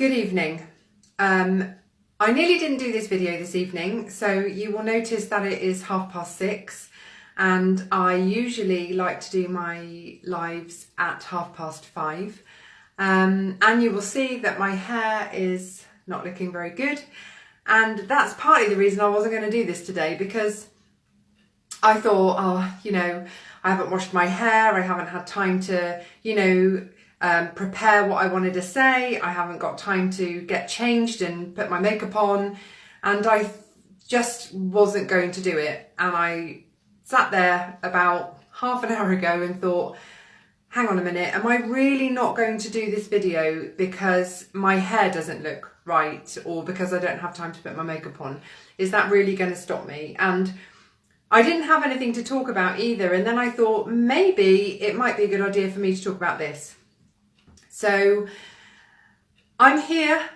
Good evening. I nearly didn't do this video this evening, so you will notice that it is 6:30, and I usually like to do my lives at 5:30. And you will see that my hair is not looking very good, and that's partly the reason I wasn't going to do this today, because I thought, I haven't washed my hair, I haven't had time to, prepare what I wanted to say, I haven't got time to get changed and put my makeup on, and I just wasn't going to do it. And I sat there about half an hour ago and thought, hang on a minute, am I really not going to do this video because my hair doesn't look right, or because I don't have time to put my makeup on? Is that really going to stop me? And I didn't have anything to talk about either, and then I thought maybe it might be a good idea for me to talk about this. So I'm here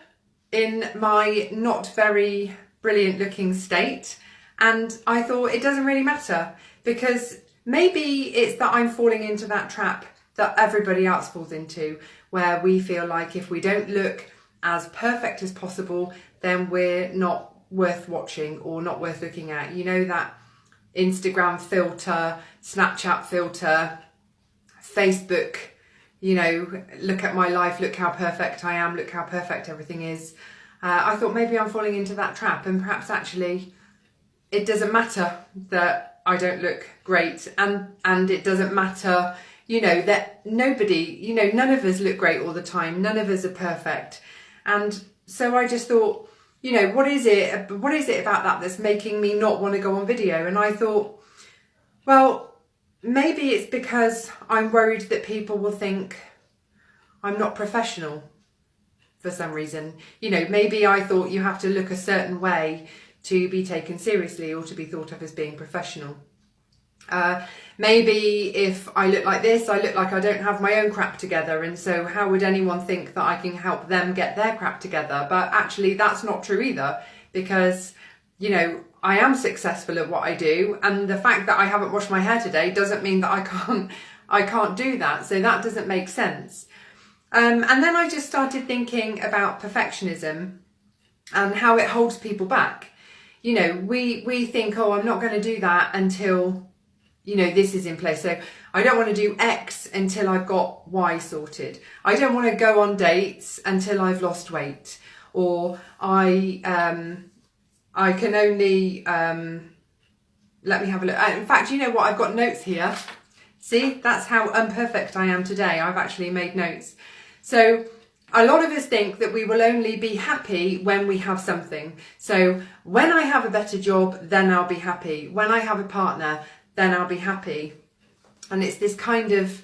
in my not very brilliant looking state, and I thought it doesn't really matter, because maybe it's that I'm falling into that trap that everybody else falls into, where we feel like if we don't look as perfect as possible, then we're not worth watching or not worth looking at. You know, that Instagram filter, Snapchat filter, Facebook, look at my life, look how perfect I am, look how perfect everything is. I thought maybe I'm falling into that trap, and perhaps actually it doesn't matter that I don't look great, and it doesn't matter, that nobody, none of us look great all the time, none of us are perfect. And so I just thought, what is it about that that's making me not want to go on video? And I thought, well, maybe it's because I'm worried that people will think I'm not professional for some reason. Maybe I thought you have to look a certain way to be taken seriously or to be thought of as being professional. Maybe if I look like this, I look like I don't have my own crap together, and so how would anyone think that I can help them get their crap together? But actually that's not true either, because I am successful at what I do, and the fact that I haven't washed my hair today doesn't mean that I can't do that. So that doesn't make sense. And then I just started thinking about perfectionism and how it holds people back. We think, oh, I'm not going to do that until this is in place. So I don't want to do X until I've got Y sorted. I don't want to go on dates until I've lost weight, or I can only, let me have a look. In fact, you know what? I've got notes here. See, that's how imperfect I am today. I've actually made notes. So a lot of us think that we will only be happy when we have something. So when I have a better job, then I'll be happy. When I have a partner, then I'll be happy. And it's this kind of,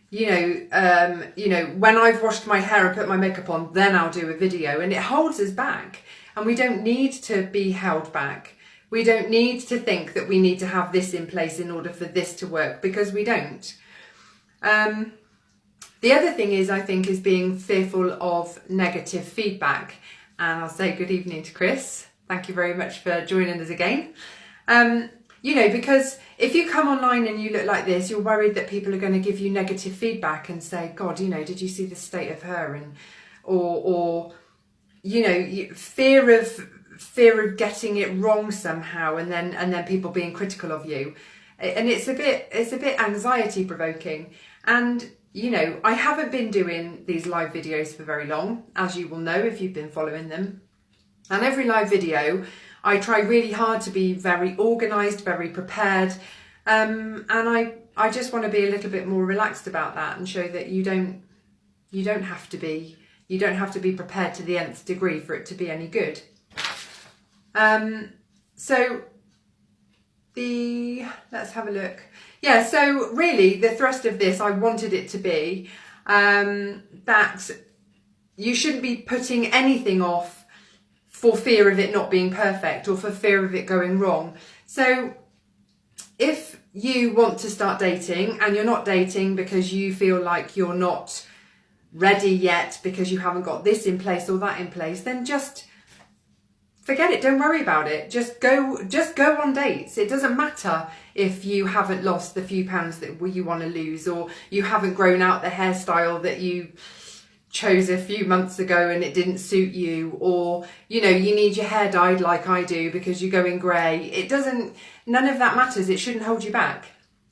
when I've washed my hair and put my makeup on, then I'll do a video. And it holds us back. And we don't need to be held back. We don't need to think that we need to have this in place in order for this to work, because we don't. The other thing is, I think, is being fearful of negative feedback. And I'll say good evening to Chris. Thank you very much for joining us again. Because if you come online and you look like this, you're worried that people are going to give you negative feedback and say, God, did you see the state of her? And or fear of getting it wrong somehow, and then people being critical of you. And it's a bit anxiety provoking. And I haven't been doing these live videos for very long, as you will know if you've been following them. And every live video, I try really hard to be very organised, very prepared. And I just want to be a little bit more relaxed about that, and show that you don't have to be prepared to the nth degree for it to be any good. Let's have a look. Yeah, so really the thrust of this, I wanted it to be that you shouldn't be putting anything off for fear of it not being perfect, or for fear of it going wrong. So if you want to start dating, and you're not dating because you feel like you're not ready yet because you haven't got this in place or that in place, then just forget it. Don't worry about it. Just go on dates. It doesn't matter if you haven't lost the few pounds that you want to lose, or you haven't grown out the hairstyle that you chose a few months ago and it didn't suit you, or you know, you need your hair dyed like I do because you go in grey. It doesn't, none of that matters. It shouldn't hold you back.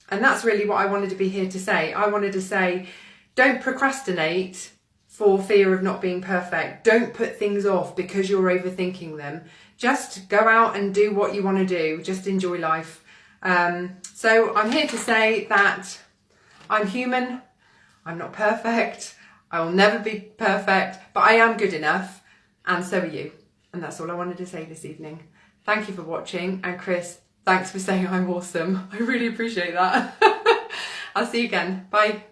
And that's really what I wanted to be here to say. I wanted to say, don't procrastinate for fear of not being perfect. Don't put things off because you're overthinking them. Just go out and do what you want to do. Just enjoy life. So I'm here to say that I'm human. I'm not perfect. I will never be perfect, but I am good enough, and so are you. And that's all I wanted to say this evening. Thank you for watching, and Chris, thanks for saying I'm awesome. I really appreciate that. I'll see you again. Bye.